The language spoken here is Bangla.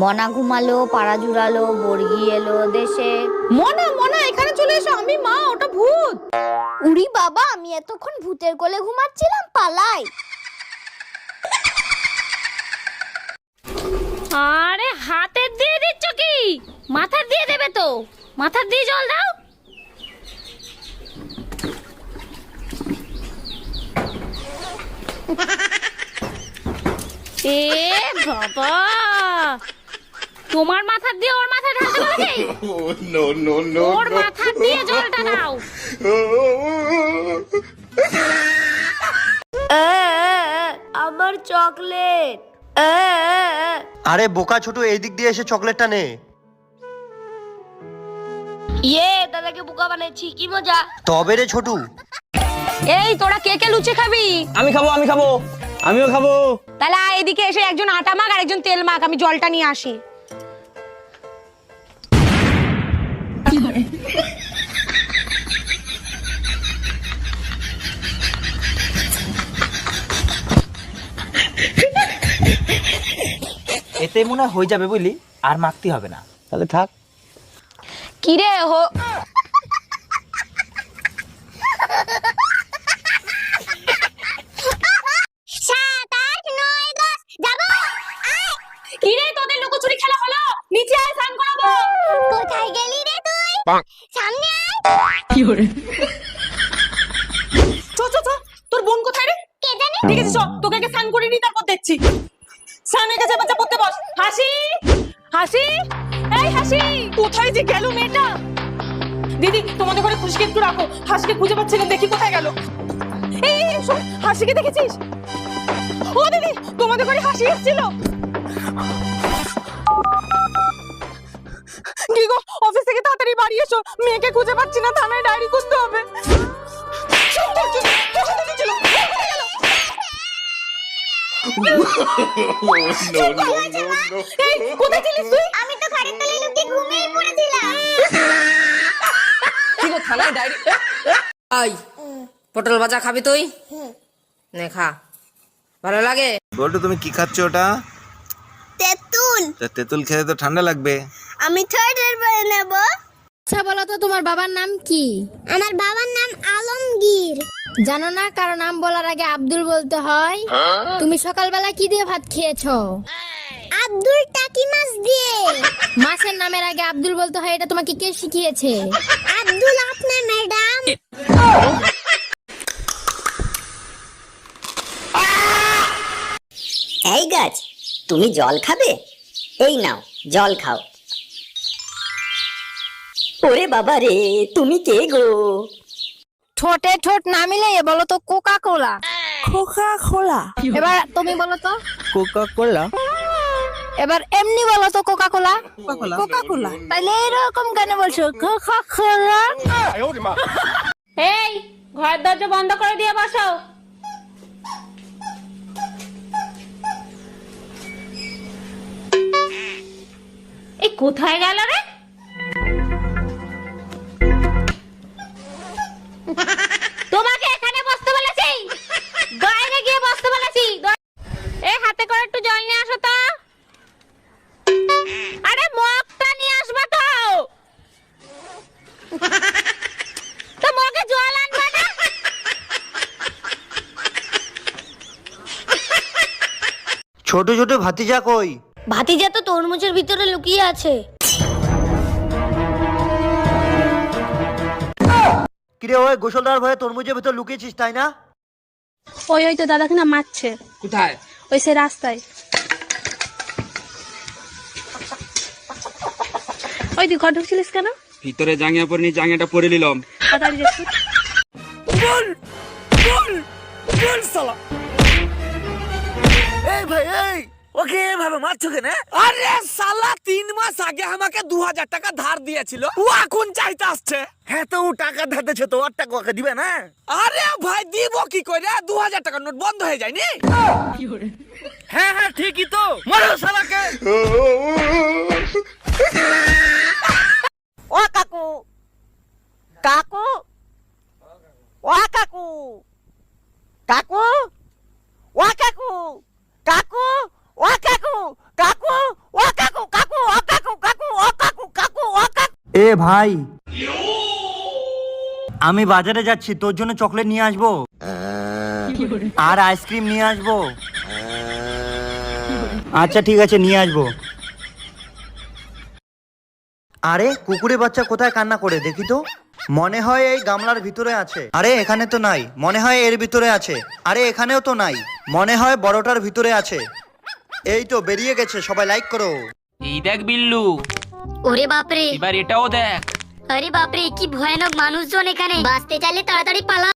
মনা ঘুমালো, পাড়া জুড়ালো, বর্গি এলো দেশে। মনা মনা এখানে চলে এসো, আমি মা, ওটা ভূত। উড়ি বাবা, আমি এতক্ষণ ভূতের কোলে ঘুমাচ্ছিলাম, পালাই। আরে হাতে দিয়ে দিচ্ছ কি? মাথা দিয়ে দেবে তো, মাথা দিয়ে জল দাও। এ বাবা, তোমার মাথা দিয়ে ওর মাথা ঢালতে বলেছি। ওর মাথা দিয়ে জলটা দাও। আমার চকলেট। আরে বোকা ছোট, এই দিক দিয়ে এসে চকলেটটা নে। দাদাকে বোকা বানাইছি, কি মজা। তবে রে ছোটু। এই তোরা কে কে লুচি খাবি? আমি খাবো, আমিও খাবো। তাহলে এদিকে এসে একজন আটা মাখ আর একজন তেল মাখ, আমি জলটা নিয়ে আসি। এতে মনে হয়ে যাবে বুঝলি, আর মাখতে হবে না। তাহলে থাক। কিরে হো, কিরে তোদের লুকোচুরি খেলা হলো? নিচে আয়, স্নান করাবো। কোথায় গেলি রে তুই? সামনে আয়। তোর বোন কোথায় রে? কে জানে? ঠিক আছে, চল তোকে আগে স্নান করে নি, তারপর দেখছি। স্নানের কাছে বাচ্চা পড়তে বস। হাসি হাসি, এই হাসি, কোথায় যে গেল মেয়েটা? দিদি তোমাদের ঘরে খুশকি একটু রাখো, হাসিকে খুঁজে পাচ্ছি না, দেখি কোথায় গেল। এই শোন, হাসিকে দেখেছিস? ও দিদি, তোমাদের ঘরে হাসি এসেছিল। কি গো, অফিস থেকে তাড়াতাড়ি বাড়ি এসো, মেয়েকে খুঁজে পাচ্ছি না, থানায় ডায়েরি করতে হবে। কোথায় ছিলিস তুই? আমি তো খাটের তলায় লুকিয়ে ঘুমিয়ে পড়েছিলাম। কি গো, থানায় ডায়েরি? আই পটল ভাজা খাবি তুই? নে খা, ভালো লাগে। বলতো তুমি কি খাচ্ছ ওটা? তেঁতুল। তেঁতুল খেলে তো ঠান্ডা লাগবে। আমি সোয়েটার পরে নেব। আচ্ছা বলো তো, তোমার বাবার নাম কি? আমার বাবার নাম আলমগীর। জানো না কারো নাম বলার আগে আব্দুল বলতে হয়? তুমি সকালবেলা কি দিয়ে ভাত খেয়েছো? আব্দুল টাকি মাছ দিয়ে। মাছের নামের আগে আব্দুল বলতে হয়, এটা তোমাকে কে শিখিয়েছে? আব্দুল আপনার ম্যাডাম। এই গাছ, তুমি জল খাবে? এই নাও, জল খাও। ওরে বাবা রে, তুমি কে গো? ঠোঁটে ঠোঁট না মিলে বলো তো কোকা কোলা। Coca Cola. এবার তুমি বলো তো। Coca Cola. এবার এমনি বলো তো কোকা কোলা। কোকা কোলা। তাহলে এরকম কেন বলছো কোকা কোলা? এই ঘরের দরজা বন্ধ করে দিয়ে বসো। এই কোথায় গেল রে? তোমাকে এখানে বসতে বলেছি, বাইরে গিয়ে বসতে বলেছি। এই হাতে করে একটু জল নিয়ে আসো তো। আরে মগটা নিয়ে আসবা তো। তো মগে জল আনবা না? ছোট ছোট ভাতিজা কই? ভাতিজা তো তরমুজের ভিতরে লুকিয়ে আছে। কিরে ওই গোসল দেওয়ার ভয়ে তরমুজের ভিতর লুকিয়েছিস তাই না? ওই তো দাদাকে না মারছে। কোথায়? ওই সে রাস্তায়। ওই তুই ঘর ঢুকছিলিস কেন? ভিতরে জাঙ্গিয়া পরে নি, জাঙ্গিয়াটা পরে নিলাম। তাড়াতাড়ি যাচ্ছি। এই ভাই, এই ওকে এভাবে মারছো কেন? আরে শালা 3 মাস আগে আমাকে 2000 টাকা ধার দিয়েছিল, ও এখন চাইতে আসছে। হ্যাঁ তো ও টাকা ধার দিয়েছে তো, ওর টাকা ওকে দিবে না? আরে ভাই দিব কি করে, 2000 টাকার নোট বন্ধ হয়ে যায়নি? হ্যাঁ হ্যাঁ ঠিকই তো, মারো শালাকে। ও কাকু, কাকু, ও কাকু, কাকু, ও কাকু, কাকু, ও কাকু, কাকু, ও কাকু, এ ভাই, আমি বাজারে যাচ্ছি, তোর জন্য চকলেট নিয়ে আসবো আর আইসক্রিম নিয়ে আসবো। আচ্ছা ঠিক আছে, নিয়ে আসবো। আরে কুকুরের বাচ্চা কোথায় কান্না করে দেখি তো। মনে হয় এই গামলার ভিতরে আছে। আরে এখানে তো নাই, মনে হয় এর ভিতরে আছে। আরে এখানেও তো নাই, মনে হয় বড়টার ভিতরে আছে। এই তো বেরিয়ে গেছে, সবাই লাইক করো। এই দেখ বিল্লু, ওরে বাপরে, এবার এটাও দেখ। আরে বাপরে, কি ভয়ানক মানুষজন এখানে। বাঁচতে চাইলে তাড়াতাড়ি পালা।